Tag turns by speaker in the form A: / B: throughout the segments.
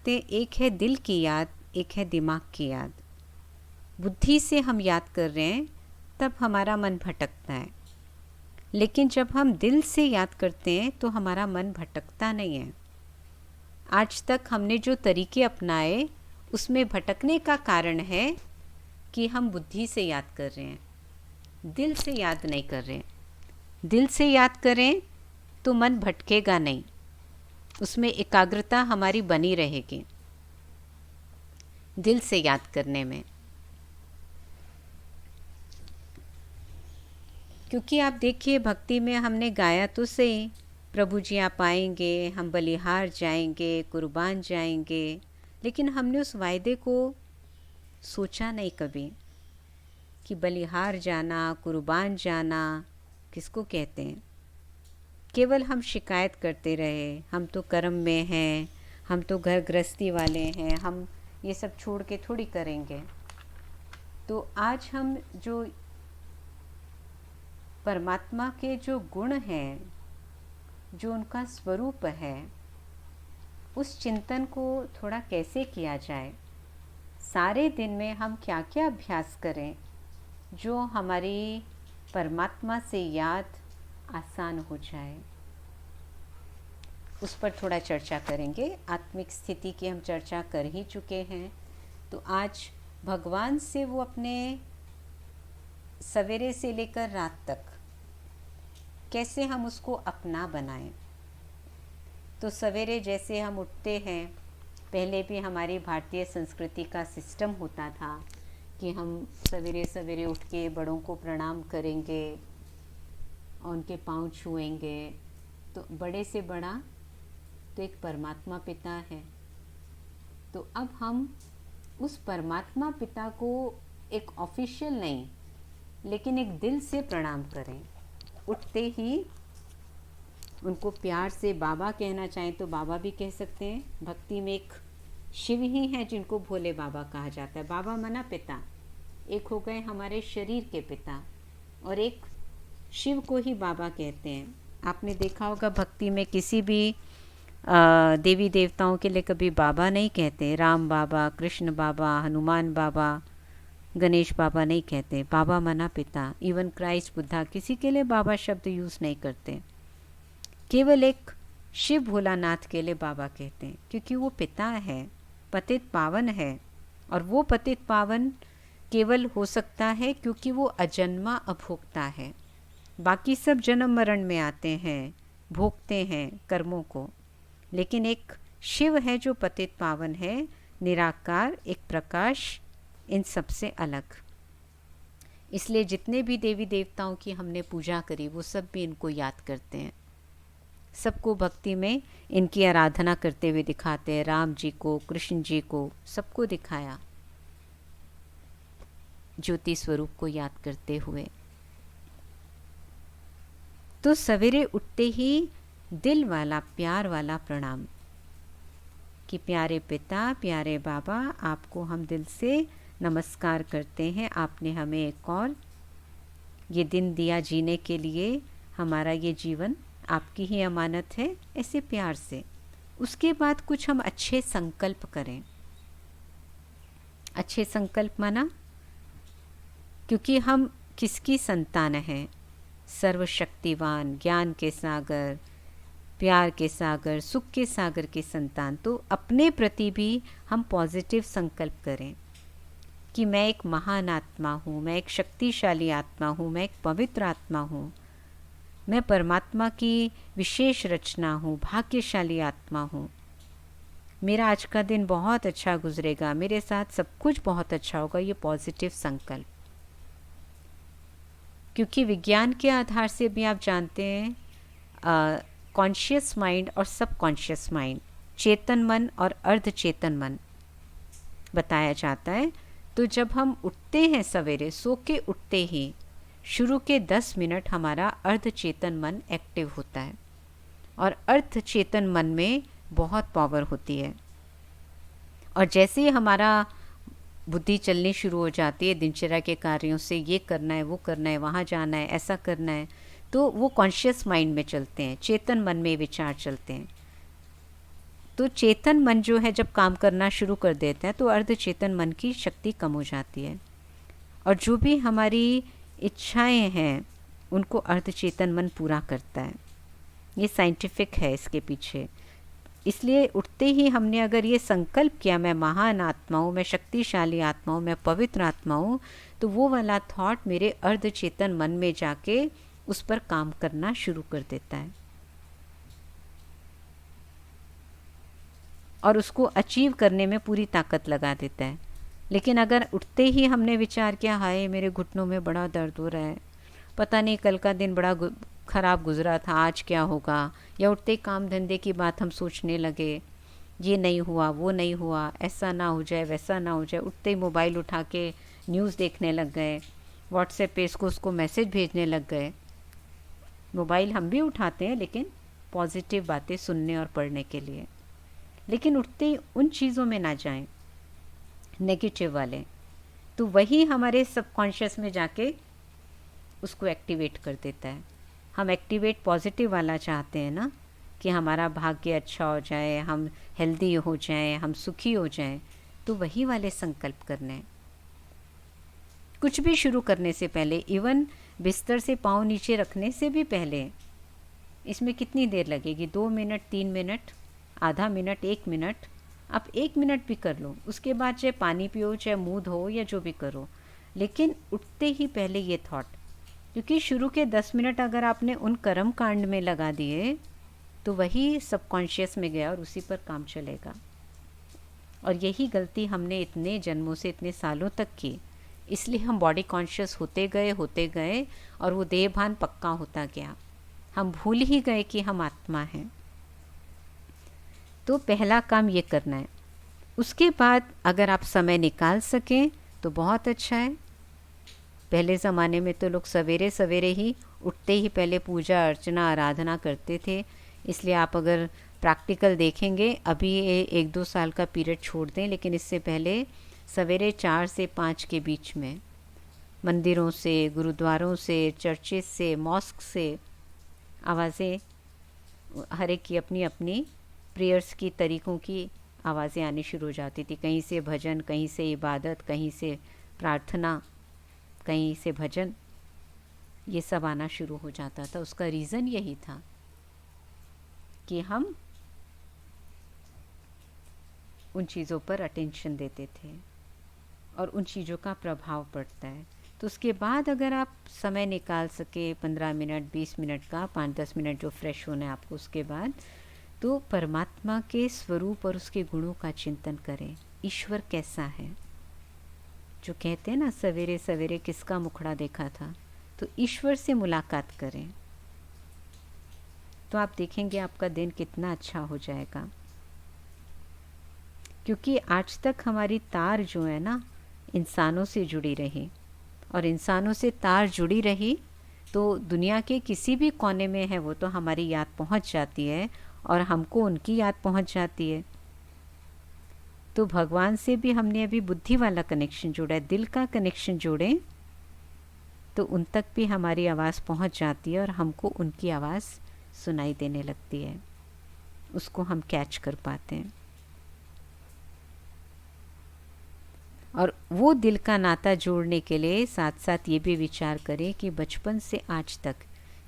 A: सकते हैं, एक है दिल की याद, एक है दिमाग की याद। बुद्धि से हम याद कर रहे हैं तब हमारा मन भटकता है, लेकिन जब हम दिल से याद करते हैं तो हमारा मन भटकता नहीं है। आज तक हमने जो तरीके अपनाए उसमें भटकने का कारण है कि हम बुद्धि से याद कर रहे हैं, दिल से याद नहीं कर रहे हैं। दिल से याद करें तो मन भटकेगा नहीं, उसमें एकाग्रता हमारी बनी रहेगी दिल से याद करने में। क्योंकि आप देखिए, भक्ति में हमने गाया तो सही, प्रभु जी आप आएंगे, हम बलिहार जाएंगे, कुर्बान जाएंगे, लेकिन हमने उस वायदे को सोचा नहीं कभी कि बलिहार जाना, कुर्बान जाना किसको कहते हैं। केवल हम शिकायत करते रहे, हम तो कर्म में हैं, हम तो घर गृहस्थी वाले हैं, हम ये सब छोड़ के थोड़ी करेंगे। तो आज हम जो परमात्मा के जो गुण हैं, जो उनका स्वरूप है, उस चिंतन को थोड़ा कैसे किया जाए। सारे दिन में हम क्या क्या अभ्यास करें जो हमारी परमात्मा से याद आसान हो जाए, उस पर थोड़ा चर्चा करेंगे। आत्मिक स्थिति की हम चर्चा कर ही चुके हैं, तो आज भगवान से वो अपने सवेरे से लेकर रात तक कैसे हम उसको अपना बनाएं। तो सवेरे जैसे हम उठते हैं, पहले भी हमारी भारतीय संस्कृति का सिस्टम होता था कि हम सवेरे सवेरे उठ के बड़ों को प्रणाम करेंगे और उनके पाँव छुएंगे। तो बड़े से बड़ा तो एक परमात्मा पिता है, तो अब हम उस परमात्मा पिता को एक ऑफिशियल नहीं, लेकिन एक दिल से प्रणाम करें। उठते ही उनको प्यार से बाबा कहना चाहें तो बाबा भी कह सकते हैं। भक्ति में एक शिव ही हैं जिनको भोले बाबा कहा जाता है। बाबा मना पिता, एक हो गए हमारे शरीर के पिता, और एक शिव को ही बाबा कहते हैं। आपने देखा होगा भक्ति में किसी भी देवी देवताओं के लिए कभी बाबा नहीं कहते। राम बाबा, कृष्ण बाबा, हनुमान बाबा, गणेश बाबा नहीं कहते। बाबा मना पिता। इवन क्राइस्ट, बुद्धा, किसी के लिए बाबा शब्द यूज़ नहीं करते। केवल एक शिव भोलानाथ के लिए बाबा कहते हैं, क्योंकि वो पिता है, पतित पावन है। और वो पतित पावन केवल हो सकता है क्योंकि वो अजन्मा अभोक्ता है। बाकी सब जन्म मरण में आते हैं, भोगते हैं कर्मों को, लेकिन एक शिव है जो पतित पावन है, निराकार, एक प्रकाश, इन सब से अलग। इसलिए जितने भी देवी देवताओं की हमने पूजा करी वो सब भी इनको याद करते हैं, सबको भक्ति में इनकी आराधना करते हुए दिखाते हैं। राम जी को, कृष्ण जी को, सबको दिखाया ज्योति स्वरूप को याद करते हुए। तो सवेरे उठते ही दिल वाला, प्यार वाला प्रणाम कि प्यारे पिता, प्यारे बाबा, आपको हम दिल से नमस्कार करते हैं। आपने हमें एक और ये दिन दिया जीने के लिए, हमारा ये जीवन आपकी ही अमानत है, ऐसे प्यार से। उसके बाद कुछ हम अच्छे संकल्प करें। अच्छे संकल्प माना, क्योंकि हम किसकी संतान हैं? सर्वशक्तिवान, ज्ञान के सागर, प्यार के सागर, सुख के सागर के संतान। तो अपने प्रति भी हम पॉजिटिव संकल्प करें कि मैं एक महान आत्मा हूँ, मैं एक शक्तिशाली आत्मा हूँ, मैं एक पवित्र आत्मा हूँ, मैं परमात्मा की विशेष रचना हूँ, भाग्यशाली आत्मा हूँ, मेरा आज का दिन बहुत अच्छा गुजरेगा, मेरे साथ सब कुछ बहुत अच्छा होगा। ये पॉजिटिव संकल्प, क्योंकि विज्ञान के आधार से भी आप जानते हैं कॉन्शियस माइंड और सब कॉन्शियस माइंड, चेतन मन और अर्ध चेतन मन बताया जाता है। तो जब हम उठते हैं सवेरे, सो के उठते ही शुरू के 10 मिनट हमारा अर्ध चेतन मन एक्टिव होता है, और अर्ध चेतन मन में बहुत पावर होती है। और जैसे ही हमारा बुद्धि चलनी शुरू हो जाती है दिनचर्या के कार्यों से, ये करना है, वो करना है, वहाँ जाना है, ऐसा करना है, तो वो कॉन्शियस माइंड में चलते हैं, चेतन मन में विचार चलते हैं। तो चेतन मन जो है जब काम करना शुरू कर देता है तो अर्ध चेतन मन की शक्ति कम हो जाती है, और जो भी हमारी इच्छाएं हैं उनको अर्ध चेतन मन पूरा करता है। ये साइंटिफिक है इसके पीछे। इसलिए उठते ही हमने अगर ये संकल्प किया, मैं महान आत्मा हूँ, मैं शक्तिशाली आत्मा हूँ, मैं पवित्र आत्मा हूँ, तो वो वाला थॉट मेरे अर्ध चेतन मन में जाके उस पर काम करना शुरू कर देता है और उसको अचीव करने में पूरी ताकत लगा देता है। लेकिन अगर उठते ही हमने विचार किया, हाय मेरे घुटनों में बड़ा दर्द हो रहा है, पता नहीं कल का दिन बड़ा ख़राब गुजरा था, आज क्या होगा, या उठते काम धंधे की बात हम सोचने लगे, ये नहीं हुआ, वो नहीं हुआ, ऐसा ना हो जाए, वैसा ना हो जाए, उठते ही मोबाइल उठा के न्यूज़ देखने लग गए, व्हाट्सएप पे इसको उसको मैसेज भेजने लग गए। मोबाइल हम भी उठाते हैं लेकिन पॉजिटिव बातें सुनने और पढ़ने के लिए, लेकिन उठते ही उन चीज़ों में ना जाएं नेगेटिव वाले, तो वही हमारे सबकॉन्शियस में जाके उसको एक्टिवेट कर देता है। हम एक्टिवेट पॉजिटिव वाला चाहते हैं ना, कि हमारा भाग्य अच्छा हो जाए, हम हेल्दी हो जाएं, हम सुखी हो जाएं, तो वही वाले संकल्प करने। कुछ भी शुरू करने से पहले, इवन बिस्तर से पाँव नीचे रखने से भी पहले, इसमें कितनी देर लगेगी, 2 मिनट, 3 मिनट, आधा मिनट, 1 मिनट, आप 1 मिनट भी कर लो, उसके बाद चाहे पानी पियो, चाहे मुँह धो, या जो भी करो, लेकिन उठते ही पहले ये थॉट, क्योंकि शुरू के 10 मिनट अगर आपने उन कर्म कांड में लगा दिए तो वही सबकॉन्शियस में गया और उसी पर काम चलेगा। और यही गलती हमने इतने जन्मों से, इतने सालों तक की, इसलिए हम बॉडी कॉन्शियस होते गए और वो देह भान पक्का होता गया, हम भूल ही गए कि हम आत्मा हैं। तो पहला काम ये करना है। उसके बाद अगर आप समय निकाल सकें तो बहुत अच्छा है। पहले ज़माने में तो लोग सवेरे सवेरे ही उठते ही पहले पूजा अर्चना आराधना करते थे, इसलिए आप अगर प्रैक्टिकल देखेंगे, अभी ये 1-2 साल का पीरियड छोड़ दें, लेकिन इससे पहले सवेरे 4 से 5 के बीच में मंदिरों से, गुरुद्वारों से, चर्चेस से, मॉस्क से आवाज़ें, हर एक की अपनी अपनी प्रेयर्स की तरीक़ों की आवाज़ें आनी शुरू हो जाती थी। कहीं से भजन, कहीं से इबादत, कहीं से प्रार्थना, कहीं से भजन, ये सब आना शुरू हो जाता था। उसका रीज़न यही था कि हम उन चीज़ों पर अटेंशन देते थे और उन चीज़ों का प्रभाव पड़ता है। तो उसके बाद अगर आप समय निकाल सके 15 मिनट, 20 मिनट का, 5-10 मिनट जो फ्रेश होना है आपको, उसके बाद तो परमात्मा के स्वरूप और उसके गुणों का चिंतन करें। ईश्वर कैसा है, जो कहते हैं ना, सवेरे सवेरे किसका मुखड़ा देखा था, तो ईश्वर से मुलाकात करें, तो आप देखेंगे आपका दिन कितना अच्छा हो जाएगा। क्योंकि आज तक हमारी तार जो है ना इंसानों से जुड़ी रही, और इंसानों से तार जुड़ी रही तो दुनिया के किसी भी कोने में है वो तो हमारी याद पहुंच जाती है और हमको उनकी याद पहुंच जाती है। तो भगवान से भी हमने अभी बुद्धि वाला कनेक्शन जोड़ा है, दिल का कनेक्शन जोड़ें तो उन तक भी हमारी आवाज़ पहुंच जाती है और हमको उनकी आवाज़ सुनाई देने लगती है, उसको हम कैच कर पाते हैं। और वो दिल का नाता जोड़ने के लिए साथ साथ ये भी विचार करें कि बचपन से आज तक,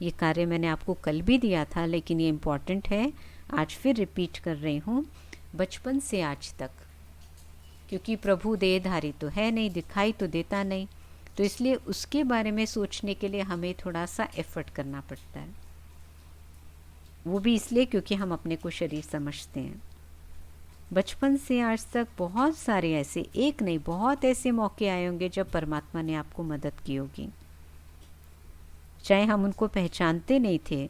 A: ये कार्य मैंने आपको कल भी दिया था लेकिन ये इम्पॉर्टेंट है, आज फिर रिपीट कर रही हूँ, बचपन से आज तक, क्योंकि प्रभु देहधारी तो है नहीं, दिखाई तो देता नहीं, तो इसलिए उसके बारे में सोचने के लिए हमें थोड़ा सा एफर्ट करना पड़ता है। वो भी इसलिए क्योंकि हम अपने को शरीर समझते हैं। बचपन से आज तक बहुत सारे ऐसे, एक नहीं बहुत ऐसे मौके आए होंगे जब परमात्मा ने आपको मदद की होगी, चाहे हम उनको पहचानते नहीं थे,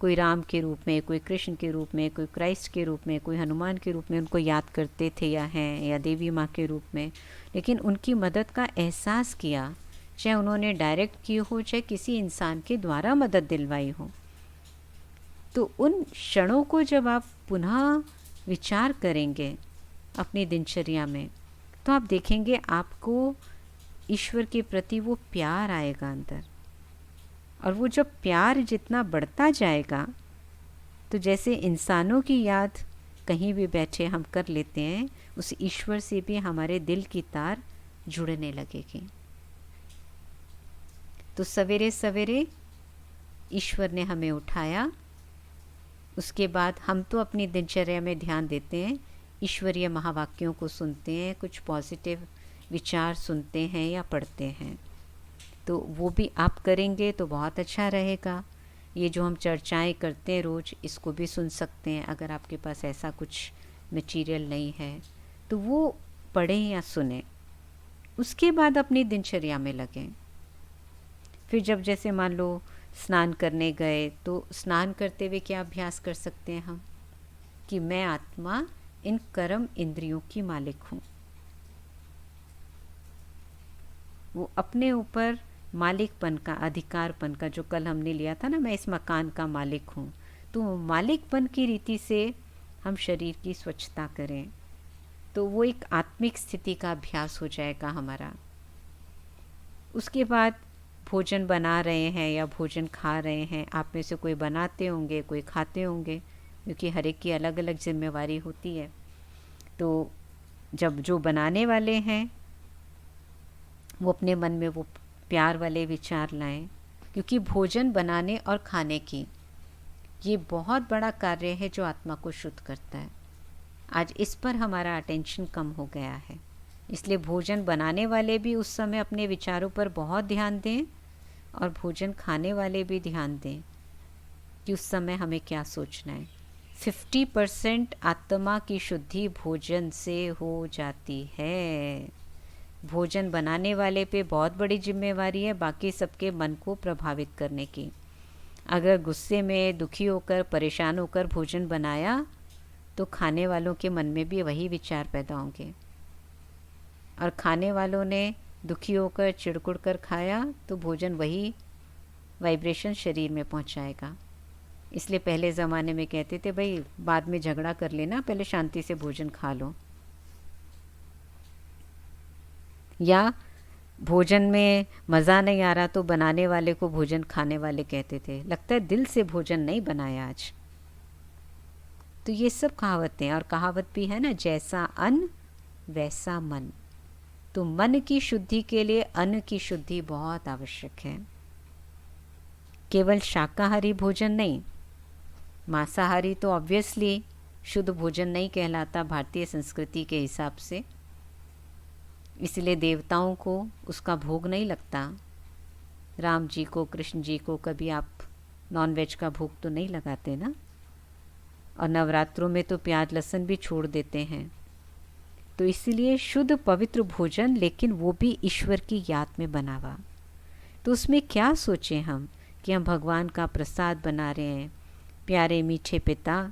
A: कोई राम के रूप में, कोई कृष्ण के रूप में, कोई क्राइस्ट के रूप में, कोई हनुमान के रूप में उनको याद करते थे या हैं, या देवी माँ के रूप में, लेकिन उनकी मदद का एहसास किया, चाहे उन्होंने डायरेक्ट की हो, चाहे किसी इंसान के द्वारा मदद दिलवाई हो। तो उन क्षणों को जब आप पुनः विचार करेंगे अपनी दिनचर्या में, तो आप देखेंगे आपको ईश्वर के प्रति वो प्यार आएगा अंदर, और वो जब प्यार जितना बढ़ता जाएगा तो जैसे इंसानों की याद कहीं भी बैठे हम कर लेते हैं, उस ईश्वर से भी हमारे दिल की तार जुड़ने लगेगी। तो सवेरे सवेरे ईश्वर ने हमें उठाया, उसके बाद हम तो अपनी दिनचर्या में ध्यान देते हैं, ईश्वरीय महावाक्यों को सुनते हैं, कुछ पॉजिटिव विचार सुनते हैं या पढ़ते हैं। तो वो भी आप करेंगे तो बहुत अच्छा रहेगा। ये जो हम चर्चाएं करते हैं रोज़, इसको भी सुन सकते हैं। अगर आपके पास ऐसा कुछ मटेरियल नहीं है तो वो पढ़ें या सुने। उसके बाद अपनी दिनचर्या में लगें। फिर जब जैसे मान लो स्नान करने गए, तो स्नान करते हुए क्या अभ्यास कर सकते हैं हम, कि मैं आत्मा इन कर्म इंद्रियों की मालिक हूँ। वो अपने ऊपर मालिकपन का, अधिकारपन का, जो कल हमने लिया था ना, मैं इस मकान का मालिक हूँ, तो मालिकपन की रीति से हम शरीर की स्वच्छता करें, तो वो एक आत्मिक स्थिति का अभ्यास हो जाएगा हमारा। उसके बाद भोजन बना रहे हैं या भोजन खा रहे हैं, आप में से कोई बनाते होंगे, कोई खाते होंगे, क्योंकि हर एक की अलग अलग जिम्मेवारी होती है। तो जब जो बनाने वाले हैं वो अपने मन में वो प्यार वाले विचार लाएं, क्योंकि भोजन बनाने और खाने की ये बहुत बड़ा कार्य है जो आत्मा को शुद्ध करता है। आज इस पर हमारा अटेंशन कम हो गया है, इसलिए भोजन बनाने वाले भी उस समय अपने विचारों पर बहुत ध्यान दें और भोजन खाने वाले भी ध्यान दें कि उस समय हमें क्या सोचना है। 50% आत्मा की शुद्धि भोजन से हो जाती है। भोजन बनाने वाले पे बहुत बड़ी जिम्मेवारी है बाकी सबके मन को प्रभावित करने की। अगर गुस्से में, दुखी होकर, परेशान होकर भोजन बनाया तो खाने वालों के मन में भी वही विचार पैदा होंगे, और खाने वालों ने दुखी होकर, चिड़कुड़ कर खाया तो भोजन वही वाइब्रेशन शरीर में पहुंचाएगा। इसलिए पहले ज़माने में कहते थे भाई बाद में झगड़ा कर लेना, पहले शांति से भोजन खा लो। या भोजन में मज़ा नहीं आ रहा तो बनाने वाले को भोजन खाने वाले कहते थे, लगता है दिल से भोजन नहीं बनाया आज। तो ये सब कहावतें, और कहावत भी है ना, जैसा अन्न वैसा मन। तो मन की शुद्धि के लिए अन्न की शुद्धि बहुत आवश्यक है। केवल शाकाहारी भोजन नहीं, मांसाहारी तो ऑब्वियसली शुद्ध भोजन नहीं कहलाता भारतीय संस्कृति के हिसाब से, इसलिए देवताओं को उसका भोग नहीं लगता। राम जी को, कृष्ण जी को कभी आप नॉनवेज का भोग तो नहीं लगाते ना, और नवरात्रों में तो प्याज लहसुन भी छोड़ देते हैं। तो इसलिए शुद्ध पवित्र भोजन, लेकिन वो भी ईश्वर की याद में बना हुआ। तो उसमें क्या सोचें हम कि हम भगवान का प्रसाद बना रहे हैं। प्यारे मीठे पिता,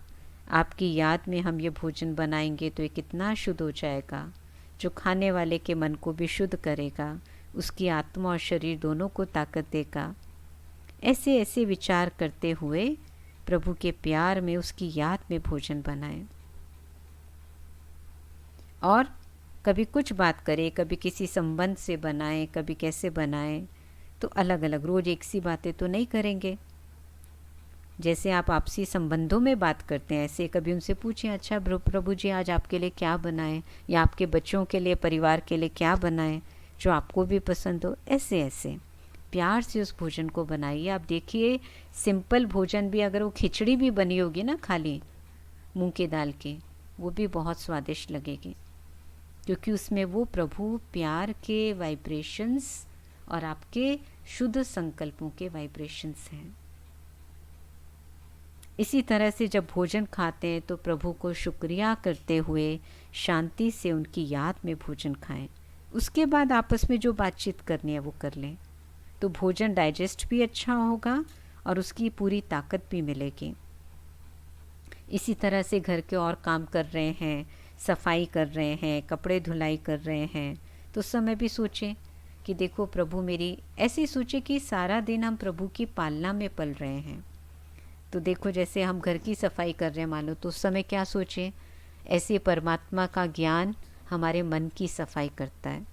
A: आपकी याद में हम ये भोजन बनाएंगे तो ये कितना शुद्ध हो जाएगा, जो खाने वाले के मन को भी शुद्ध करेगा, उसकी आत्मा और शरीर दोनों को ताकत देगा। ऐसे ऐसे विचार करते हुए प्रभु के प्यार में, उसकी याद में भोजन बनाएं। और कभी कुछ बात करें, कभी किसी संबंध से बनाएं, कभी कैसे बनाएं, तो अलग अलग, रोज़ एक सी बातें तो नहीं करेंगे। जैसे आप आपसी संबंधों में बात करते हैं, ऐसे कभी उनसे पूछें, अच्छा प्रभु जी आज आपके लिए क्या बनाएं, या आपके बच्चों के लिए, परिवार के लिए क्या बनाएं जो आपको भी पसंद हो। ऐसे ऐसे प्यार से उस भोजन को बनाइए। आप देखिए सिंपल भोजन भी, अगर वो खिचड़ी भी बनी होगी ना खाली मूंग की दाल की, वो भी बहुत स्वादिष्ट लगेगी, क्योंकि उसमें वो प्रभु प्यार के वाइब्रेशंस और आपके शुद्ध संकल्पों के वाइब्रेशंस हैं। इसी तरह से जब भोजन खाते हैं तो प्रभु को शुक्रिया करते हुए शांति से उनकी याद में भोजन खाएं। उसके बाद आपस में जो बातचीत करनी है वो कर लें, तो भोजन डाइजेस्ट भी अच्छा होगा और उसकी पूरी ताकत भी मिलेगी। इसी तरह से घर के और काम कर रहे हैं, सफाई कर रहे हैं, कपड़े धुलाई कर रहे हैं, तो उस समय भी सोचें कि देखो प्रभु मेरी, ऐसे सोचें कि सारा दिन हम प्रभु की पालना में पल रहे हैं। तो देखो जैसे हम घर की सफाई कर रहे हैं मान लो, तो उस समय क्या सोचें, ऐसे परमात्मा का ज्ञान हमारे मन की सफाई करता है।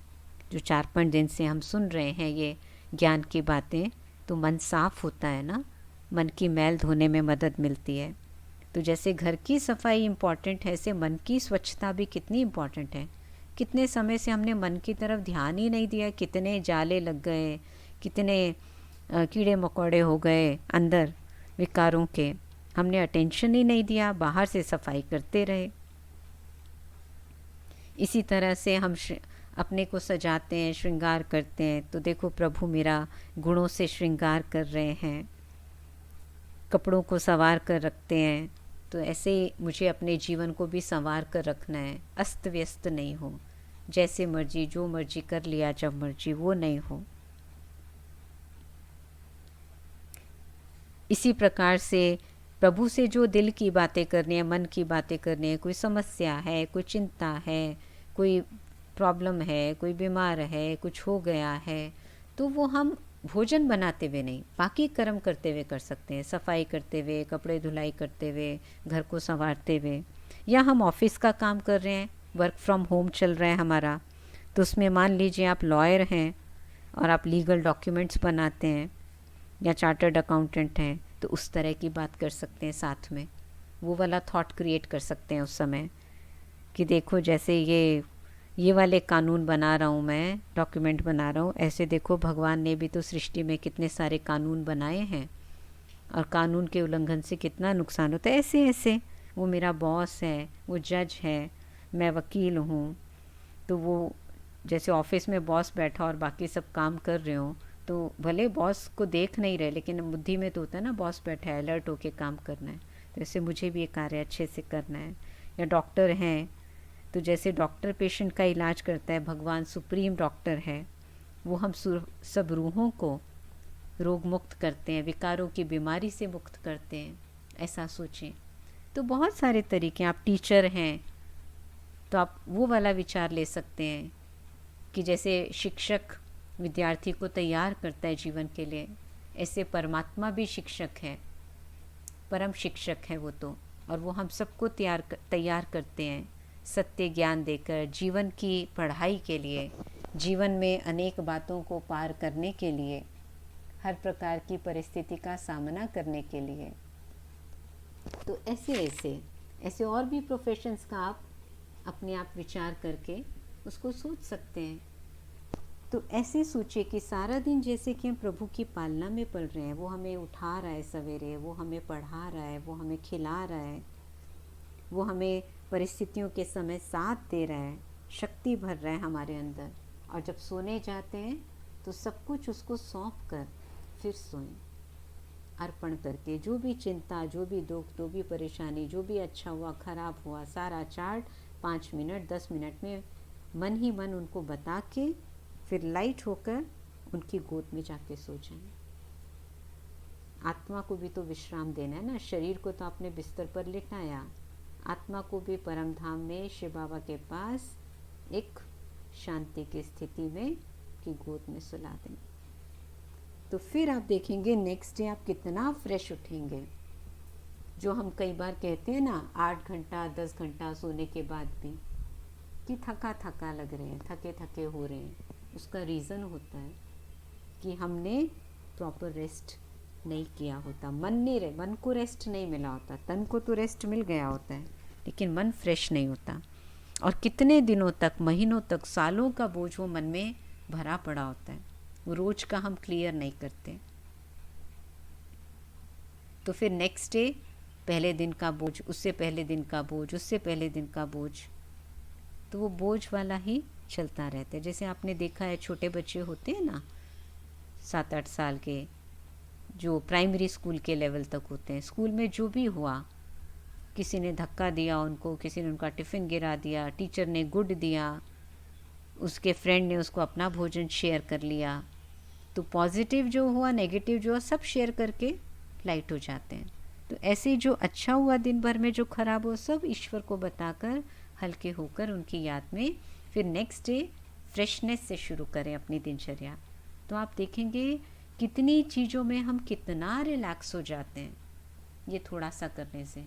A: जो 4-5 दिन से हम सुन रहे हैं ये ज्ञान की बातें, तो मन साफ होता है ना, मन की मैल धोने में मदद मिलती है। तो जैसे घर की सफाई इम्पॉर्टेंट है, ऐसे मन की स्वच्छता भी कितनी इम्पॉर्टेंट है। कितने समय से हमने मन की तरफ ध्यान ही नहीं दिया, कितने जाले लग गए, कितने कीड़े मकोड़े हो गए अंदर विकारों के, हमने अटेंशन ही नहीं दिया, बाहर से सफाई करते रहे। इसी तरह से हम अपने को सजाते हैं, श्रृंगार करते हैं, तो देखो प्रभु मेरा गुणों से श्रृंगार कर रहे हैं, कपड़ों को संवार कर रखते हैं। तो ऐसे ही मुझे अपने जीवन को भी संवार कर रखना है, अस्त व्यस्त नहीं हो, जैसे मर्जी जो मर्जी कर लिया जब मर्जी, वो नहीं हो। इसी प्रकार से प्रभु से जो दिल की बातें करनी है, मन की बातें करनी है, कोई समस्या है, कोई चिंता है, कोई प्रॉब्लम है, कोई बीमार है, कुछ हो गया है, तो वो हम भोजन बनाते हुए नहीं, बाकी कर्म करते हुए कर सकते हैं। सफाई करते हुए, कपड़े धुलाई करते हुए, घर को संवारते हुए, या हम ऑफिस का काम कर रहे हैं, वर्क फ्रॉम होम चल रहा है हमारा, तो उसमें मान लीजिए आप लॉयर हैं और आप लीगल डॉक्यूमेंट्स बनाते हैं, या चार्टर्ड अकाउंटेंट हैं, तो उस तरह की बात कर सकते हैं साथ में। वो वाला थॉट क्रिएट कर सकते हैं उस समय कि देखो जैसे ये वाले कानून बना रहा हूँ मैं, डॉक्यूमेंट बना रहा हूँ, ऐसे देखो भगवान ने भी तो सृष्टि में कितने सारे कानून बनाए हैं और कानून के उल्लंघन से कितना नुकसान होता है। ऐसे ऐसे वो मेरा बॉस है, वो जज है, मैं वकील हूँ, तो वो जैसे ऑफिस में बॉस बैठा और बाकी सब काम कर रहे हो, तो भले बॉस को देख नहीं रहे, लेकिन बुद्धि में तो होता है ना बॉस बैठा है, अलर्ट होके काम करना है, तो ऐसे मुझे भी ये कार्य अच्छे से करना है। या डॉक्टर हैं, तो जैसे डॉक्टर पेशेंट का इलाज करता है, भगवान सुप्रीम डॉक्टर है, वो हम सब रूहों को रोग मुक्त करते हैं, विकारों की बीमारी से मुक्त करते हैं, ऐसा सोचें। तो बहुत सारे तरीके। आप टीचर हैं तो आप वो वाला विचार ले सकते हैं कि जैसे शिक्षक विद्यार्थी को तैयार करता है जीवन के लिए, ऐसे परमात्मा भी शिक्षक है, परम शिक्षक है वो तो, और वो हम सबको तैयार करते हैं सत्य ज्ञान देकर, जीवन की पढ़ाई के लिए, जीवन में अनेक बातों को पार करने के लिए, हर प्रकार की परिस्थिति का सामना करने के लिए। तो ऐसे और भी प्रोफेशंस का आप अपने आप विचार करके उसको सोच सकते हैं। तो ऐसे सोचिए कि सारा दिन जैसे कि हम प्रभु की पालना में पल रहे हैं, वो हमें उठा रहा है सवेरे, वो हमें पढ़ा रहा है, वो हमें खिला रहा है, वो हमें परिस्थितियों के समय साथ दे रहा है, शक्ति भर रहा है हमारे अंदर, और जब सोने जाते हैं तो सब कुछ उसको सौंप कर फिर सोएं, अर्पण करके। जो भी चिंता, जो भी दुख, जो भी परेशानी, जो भी अच्छा हुआ, खराब हुआ, सारा चार्ट 5 मिनट 10 मिनट में मन ही मन उनको बता के फिर लाइट होकर उनकी गोद में जाके सो जाएं। आत्मा को भी तो विश्राम देना है ना, शरीर को तो आपने बिस्तर पर लिटाया, आत्मा को भी परम धाम में शिव बाबा के पास एक शांति की स्थिति में की गोद में सुला दें। तो फिर आप देखेंगे नेक्स्ट डे आप कितना फ्रेश उठेंगे। जो हम कई बार कहते हैं ना 8 घंटा 10 घंटा सोने के बाद भी कि थका थका लग रहे हैं, थके थके हो रहे हैं, उसका रीज़न होता है कि हमने प्रॉपर रेस्ट नहीं किया होता, मन को रेस्ट नहीं मिला होता। तन को तो रेस्ट मिल गया होता है, लेकिन मन फ्रेश नहीं होता, और कितने दिनों तक, महीनों तक, सालों का बोझ वो मन में भरा पड़ा होता है, वो रोज का हम क्लियर नहीं करते। तो फिर नेक्स्ट डे पहले दिन का बोझ, उससे पहले दिन का बोझ, उससे पहले दिन का बोझ, तो वो बोझ वाला ही चलता रहता है। जैसे आपने देखा है छोटे बच्चे होते हैं ना 7-8 साल के, जो प्राइमरी स्कूल के लेवल तक होते हैं, स्कूल में जो भी हुआ, किसी ने धक्का दिया उनको, किसी ने उनका टिफ़िन गिरा दिया, टीचर ने गुड दिया, उसके फ्रेंड ने उसको अपना भोजन शेयर कर लिया, तो पॉजिटिव जो हुआ, नेगेटिव जो हुआ, सब शेयर करके लाइट हो जाते हैं। तो ऐसे जो अच्छा हुआ दिन भर में, जो खराब हो, सब ईश्वर को बताकर हल्के होकर उनकी याद में फिर नेक्स्ट डे फ्रेशनेस से शुरू करें अपनी दिनचर्या। तो आप देखेंगे कितनी चीज़ों में हम कितना रिलैक्स हो जाते हैं ये थोड़ा सा करने से।